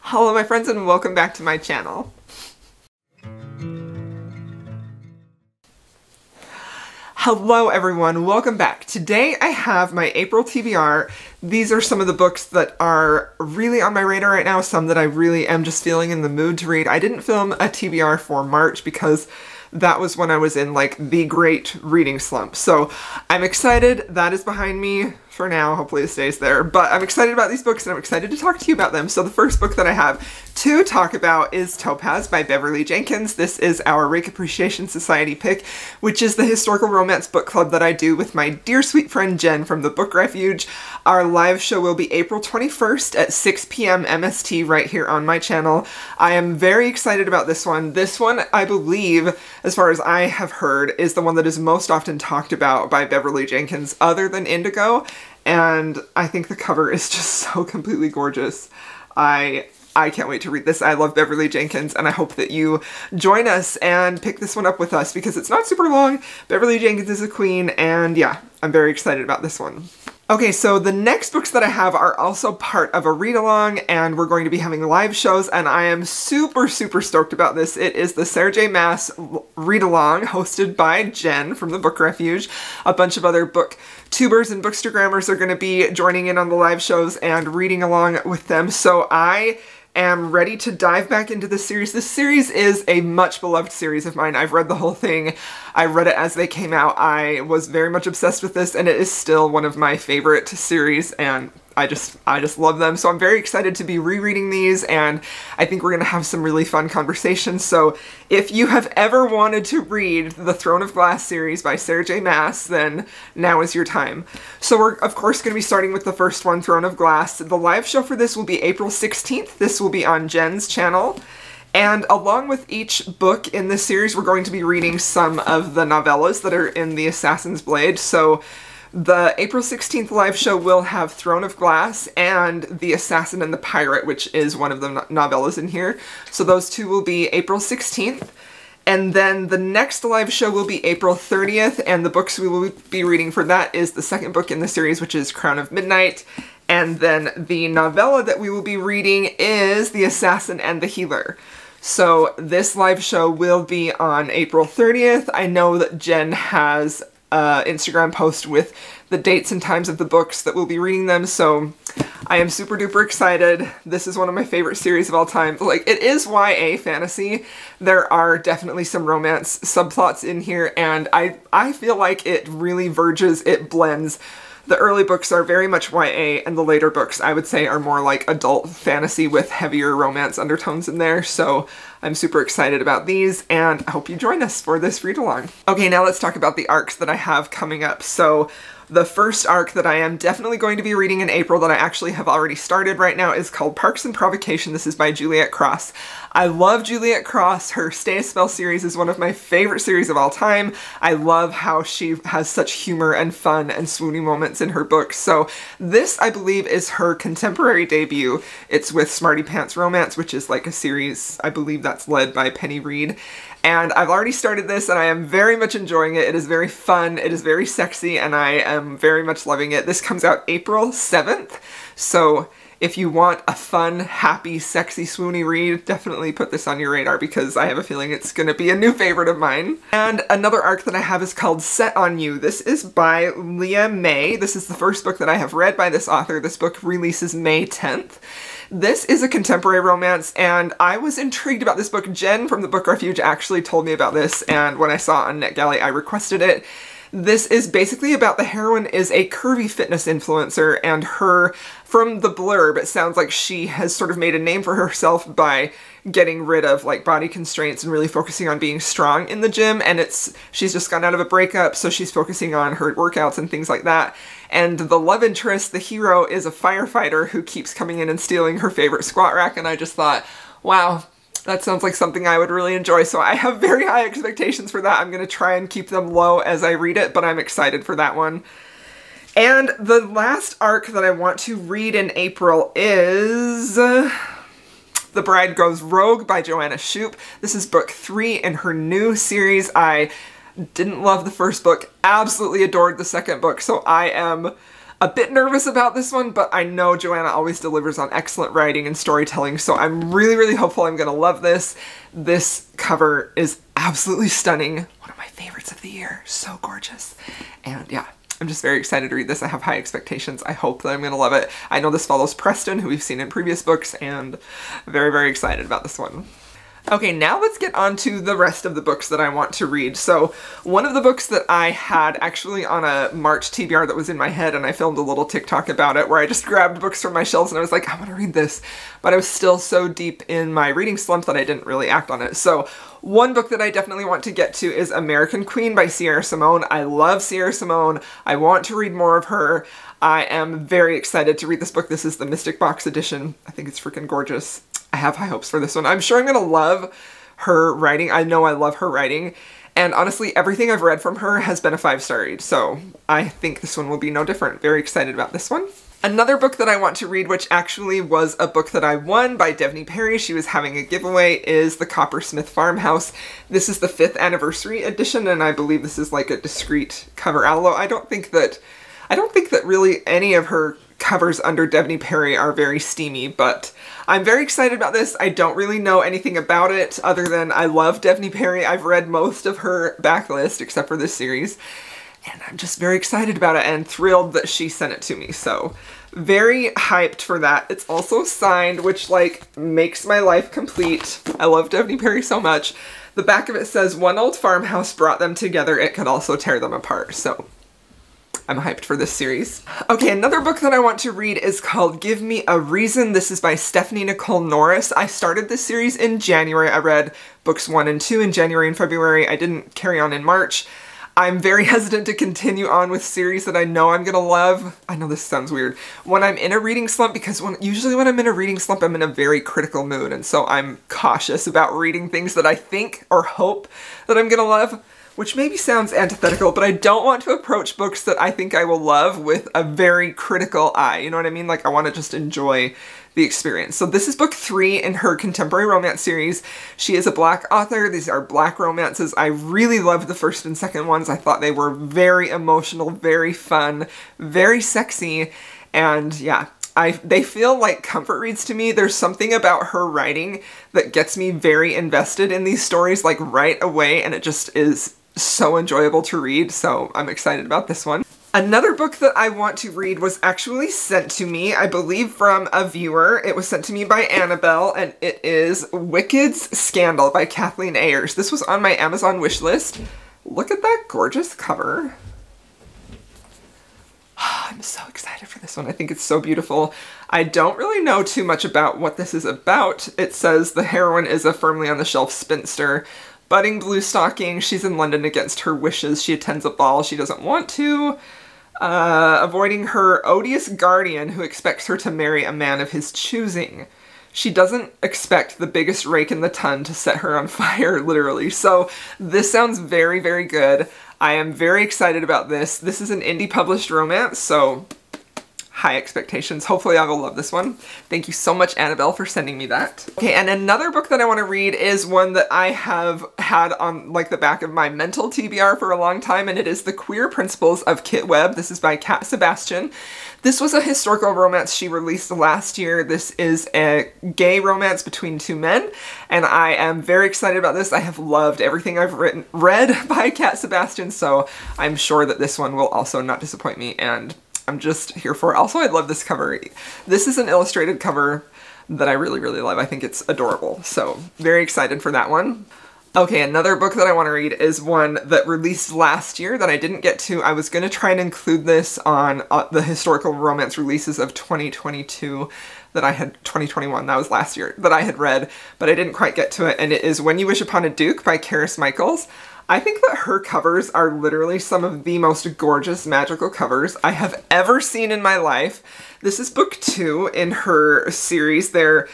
Hello my friends and welcome back to my channel. Hello everyone, welcome back. Today I have my April TBR. These are some of the books that are really on my radar right now, some that I really am just feeling in the mood to read. I didn't film a TBR for March because that was when I was in like the great reading slump. So I'm excited, that is behind me for now, hopefully it stays there, but I'm excited about these books and I'm excited to talk to you about them. So the first book that I have to talk about is Topaz by Beverly Jenkins. This is our Rake Appreciation Society pick, which is the historical romance book club that I do with my dear sweet friend Jen from the Book Refuge. Our live show will be April 21st at 6 p.m. MST right here on my channel. I am very excited about this one. This one, I believe, as far as I have heard, is the one that is most often talked about by Beverly Jenkins other than Indigo. And I think the cover is just so completely gorgeous. I can't wait to read this. I love Beverly Jenkins and I hope that you join us and pick this one up with us because it's not super long. Beverly Jenkins is a queen and yeah, I'm very excited about this one. Okay, so the next books that I have are also part of a read-along and we're going to be having live shows and I am super stoked about this. It is the Sarah J. Maas read-along hosted by Jen from the Book Refuge. A bunch of other booktubers and bookstagrammers are going to be joining in on the live shows and reading along with them. So I am ready to dive back into this series. This series is a much beloved series of mine. I've read the whole thing. I read it as they came out. I was very much obsessed with this and it is still one of my favorite series and I just love them. So I'm very excited to be rereading these and I think we're going to have some really fun conversations. So if you have ever wanted to read the Throne of Glass series by Sarah J. Maas, then now is your time. So we're of course going to be starting with the first one, Throne of Glass. The live show for this will be April 16th. This will be on Jen's channel. And along with each book in this series, we're going to be reading some of the novellas that are in the Assassin's Blade. So the April 16th live show will have Throne of Glass and The Assassin and the Pirate, which is one of the novellas in here. So those two will be April 16th. And then the next live show will be April 30th, and the books we will be reading for that is the second book in the series, which is Crown of Midnight. And then the novella that we will be reading is The Assassin and the Healer. So this live show will be on April 30th. I know that Jen has Instagram post with the dates and times of the books that we'll be reading them, so I am super duper excited. This is one of my favorite series of all time. Like, it is YA fantasy. There are definitely some romance subplots in here, and I feel like it really verges, it blends. The early books are very much YA, and the later books, I would say, are more like adult fantasy with heavier romance undertones in there, so I'm super excited about these, and I hope you join us for this read-along. Okay, now let's talk about the arcs that I have coming up. So the first arc that I am definitely going to be reading in April that I actually have already started right now is called Parks and Provocation. This is by Juliet Cross. I love Juliet Cross. Her Stay a Spell series is one of my favorite series of all time. I love how she has such humor and fun and swoony moments in her books. So this, I believe, is her contemporary debut. It's with Smarty Pants Romance, which is like a series, I believe that's led by Penny Reed. And I've already started this and I am very much enjoying it. It is very fun, it is very sexy, and I am very much loving it. This comes out April 7th, so if you want a fun, happy, sexy, swoony read, definitely put this on your radar because I have a feeling it's going to be a new favorite of mine. And another arc that I have is called Set on You. This is by Leah May. This is the first book that I have read by this author. This book releases May 10th. This is a contemporary romance, and I was intrigued about this book. Jen from the Book Refuge actually told me about this, and when I saw it on NetGalley, I requested it. This is basically about the heroine is a curvy fitness influencer, and from the blurb, it sounds like she has sort of made a name for herself by getting rid of like body constraints and really focusing on being strong in the gym, and she's just gotten out of a breakup, so she's focusing on her workouts and things like that. And the love interest, the hero, is a firefighter who keeps coming in and stealing her favorite squat rack, and I just thought, wow, that sounds like something I would really enjoy, so I have very high expectations for that. I'm going to try and keep them low as I read it, but I'm excited for that one. And the last arc that I want to read in April is The Bride Goes Rogue by Joanna Shoop. This is book 3 in her new series. I didn't love the first book, absolutely adored the second book, so I am a bit nervous about this one, but I know Joanna always delivers on excellent writing and storytelling, so I'm really, really hopeful I'm gonna love this. This cover is absolutely stunning. One of my favorites of the year. So gorgeous. And yeah, I'm just very excited to read this. I have high expectations. I hope that I'm gonna love it. I know this follows Preston, who we've seen in previous books, and very, very excited about this one. Okay, now let's get on to the rest of the books that I want to read. So one of the books that I had actually on a March TBR that was in my head, and I filmed a little TikTok about it where I just grabbed books from my shelves and I was like, I want to read this. But I was still so deep in my reading slump that I didn't really act on it. So one book that I definitely want to get to is American Queen by Sierra Simone. I love Sierra Simone. I want to read more of her. I am very excited to read this book. This is the Mystic Box edition. I think it's freaking gorgeous. I have high hopes for this one. I'm sure I'm gonna love her writing. I know I love her writing. And honestly, everything I've read from her has been a 5-star read. So I think this one will be no different. Very excited about this one. Another book that I want to read, which actually was a book that I won by Devney Perry, she was having a giveaway, is the Coppersmith Farmhouse. This is the 5th anniversary edition, and I believe this is like a discreet cover. Although I don't think that really any of her covers under Devney Perry are very steamy, but I'm very excited about this. I don't really know anything about it other than I love Devney Perry. I've read most of her backlist except for this series, and I'm just very excited about it and thrilled that she sent it to me. So very hyped for that. It's also signed, which like makes my life complete. I love Devney Perry so much. The back of it says, "One old farmhouse brought them together. It could also tear them apart." So I'm hyped for this series. Okay, another book that I want to read is called Give Me a Reason. This is by Stephanie Nicole Norris. I started this series in January. I read books 1 and 2 in January and February. I didn't carry on in March. I'm very hesitant to continue on with series that I know I'm gonna love. I know this sounds weird. When I'm in a reading slump, because usually when I'm in a reading slump, I'm in a very critical mood, and so I'm cautious about reading things that I think or hope that I'm gonna love. Which maybe sounds antithetical, but I don't want to approach books that I think I will love with a very critical eye. You know what I mean? Like, I want to just enjoy the experience. So this is book 3 in her contemporary romance series. She is a Black author. These are Black romances. I really loved the first and second ones. I thought they were very emotional, very fun, very sexy, and yeah. They feel like comfort reads to me. There's something about her writing that gets me very invested in these stories like right away, and it just is so enjoyable to read, so I'm excited about this one. Another book that I want to read was actually sent to me, I believe from a viewer. It was sent to me by Annabelle, and it is Wicked's Scandal by Kathleen Ayers. This was on my Amazon wish list. Look at that gorgeous cover. I'm so excited for this one. I think it's so beautiful. I don't really know too much about what this is about. It says the heroine is a firmly on the shelf spinster, budding blue stocking. She's in London against her wishes. She attends a ball she doesn't want to, avoiding her odious guardian who expects her to marry a man of his choosing. She doesn't expect the biggest rake in the ton to set her on fire, literally. So this sounds very, very good. I am very excited about this. This is an indie published romance, so high expectations. Hopefully I will love this one. Thank you so much, Annabelle, for sending me that. Okay, and another book that I want to read is one that I have had on like the back of my mental TBR for a long time, and it is The Queer Principles of Kit Webb. This is by Sebastian. This was a historical romance she released last year. This is a gay romance between 2 men, and I am very excited about this. I have loved everything I've read by Sebastian, so I'm sure that this one will also not disappoint me, and I'm just here for it. Also, I love this cover. This is an illustrated cover that I really, really love. I think it's adorable, so very excited for that one. Okay, another book that I want to read is one that released last year that I didn't get to. I was going to try and include this on the historical romance releases of 2022 that I had, 2021, that was last year, that I had read, but I didn't quite get to it, and it is When You Wish Upon a Duke by Karis Michaels. I think that her covers are literally some of the most gorgeous magical covers I have ever seen in my life. This is book 2 in her series. They're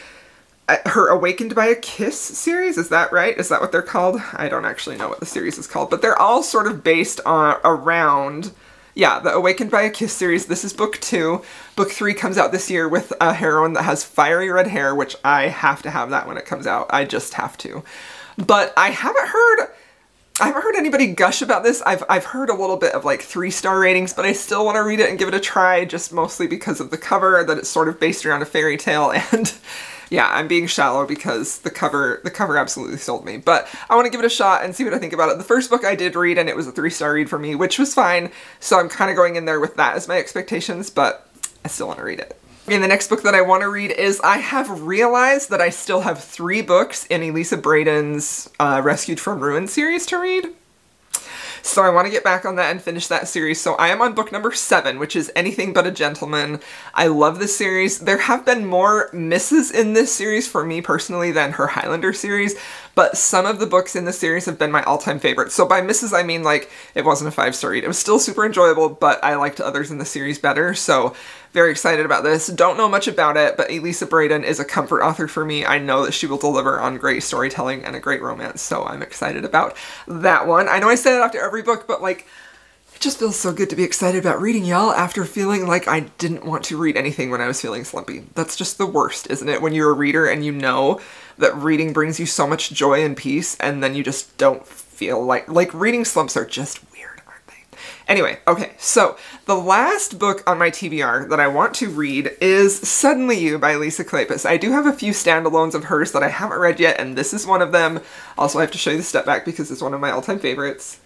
her Awakened by a Kiss series, is that right? Is that what they're called? I don't actually know what the series is called, but they're all sort of based on around, yeah, the Awakened by a Kiss series. This is book 2. Book 3 comes out this year with a heroine that has fiery red hair, which I have to have that when it comes out. I just have to. But I haven't heard I haven't heard anybody gush about this. I've heard a little bit of like 3-star ratings, but I still want to read it and give it a try, just mostly because of the cover, that it's sort of based around a fairy tale, and yeah, I'm being shallow because the cover absolutely sold me. But I want to give it a shot and see what I think about it. The first book I did read, and it was a 3-star read for me, which was fine, so I'm kind of going in there with that as my expectations, but I still want to read it. And the next book that I want to read is, I have realized that I still have 3 books in Elisa Braden's Rescued from Ruin series to read. So I want to get back on that and finish that series. So I am on book number 7, which is Anything But a Gentleman. I love this series. There have been more misses in this series for me personally than her Highlander series, but some of the books in the series have been my all-time favorites. So by misses, I mean like it wasn't a 5-star read. It was still super enjoyable, but I liked others in the series better. So very excited about this. Don't know much about it, but Elisa Braden is a comfort author for me. I know that she will deliver on great storytelling and a great romance, so I'm excited about that one. I know I say that after every book, but like, it just feels so good to be excited about reading, y'all, after feeling like I didn't want to read anything when I was feeling slumpy. That's just the worst, isn't it? When you're a reader and you know that reading brings you so much joy and peace, and then you just don't feel like reading slumps are just weird, aren't they? Anyway, okay, so the last book on my TBR that I want to read is Suddenly You by Lisa Kleypas. I do have a few standalones of hers that I haven't read yet, and this is one of them. Also, I have to show you the step back because it's one of my all-time favorites.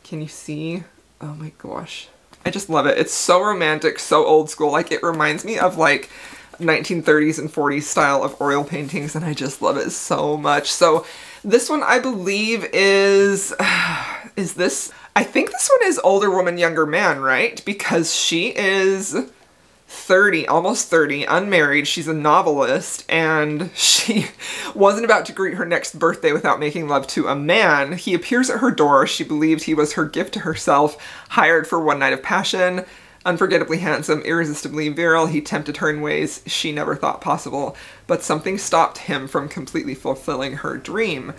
Can you see? Oh my gosh. I just love it. It's so romantic, so old school. Like, it reminds me of like 1930s and 40s style of oil paintings, and I just love it so much. So this one I believe is this? I think this one is Older Woman, Younger Man, right? Because she is 30, almost 30, unmarried. She's a novelist, and she wasn't about to greet her next birthday without making love to a man. He appears at her door. She believed he was her gift to herself, hired for one night of passion. Unforgettably handsome, irresistibly virile, he tempted her in ways she never thought possible, but something stopped him from completely fulfilling her dream.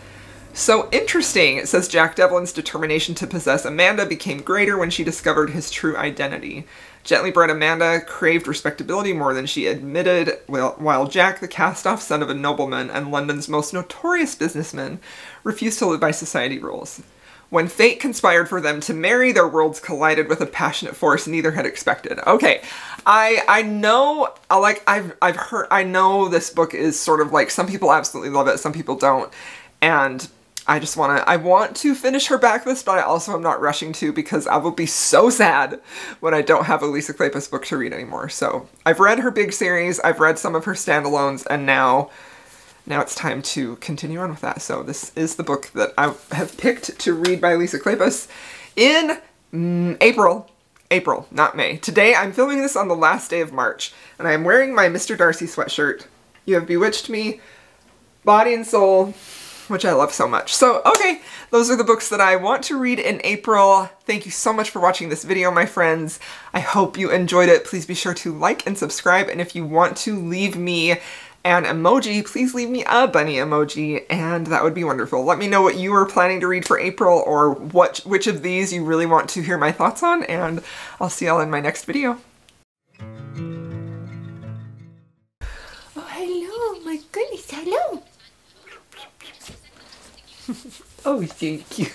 So interesting. It says Jack Devlin's determination to possess Amanda became greater when she discovered his true identity. Gently bred Amanda craved respectability more than she admitted, while Jack, the cast-off son of a nobleman and London's most notorious businessman, refused to live by society rules. When fate conspired for them to marry, their worlds collided with a passionate force neither had expected. Okay, I know, like, I've heard, I know this book is sort of like, some people absolutely love it, some people don't, and I want to finish her backlist, but I also am not rushing to because I will be so sad when I don't have a Lisa Kleypas book to read anymore. So I've read her big series, I've read some of her standalones, and now it's time to continue on with that. So this is the book that I have picked to read by Lisa Kleypas in April, not May. Today I'm filming this on the last day of March, and I am wearing my Mr. Darcy sweatshirt. You Have Bewitched Me, Body and Soul, which I love so much. So, okay, those are the books that I want to read in April. Thank you so much for watching this video, my friends. I hope you enjoyed it. Please be sure to like and subscribe, and if you want to leave me an emoji, please leave me a bunny emoji, and that would be wonderful. Let me know what you are planning to read for April, or which of these you really want to hear my thoughts on, and I'll see y'all in my next video. Oh, hello, my goodness, hello. Oh, thank you.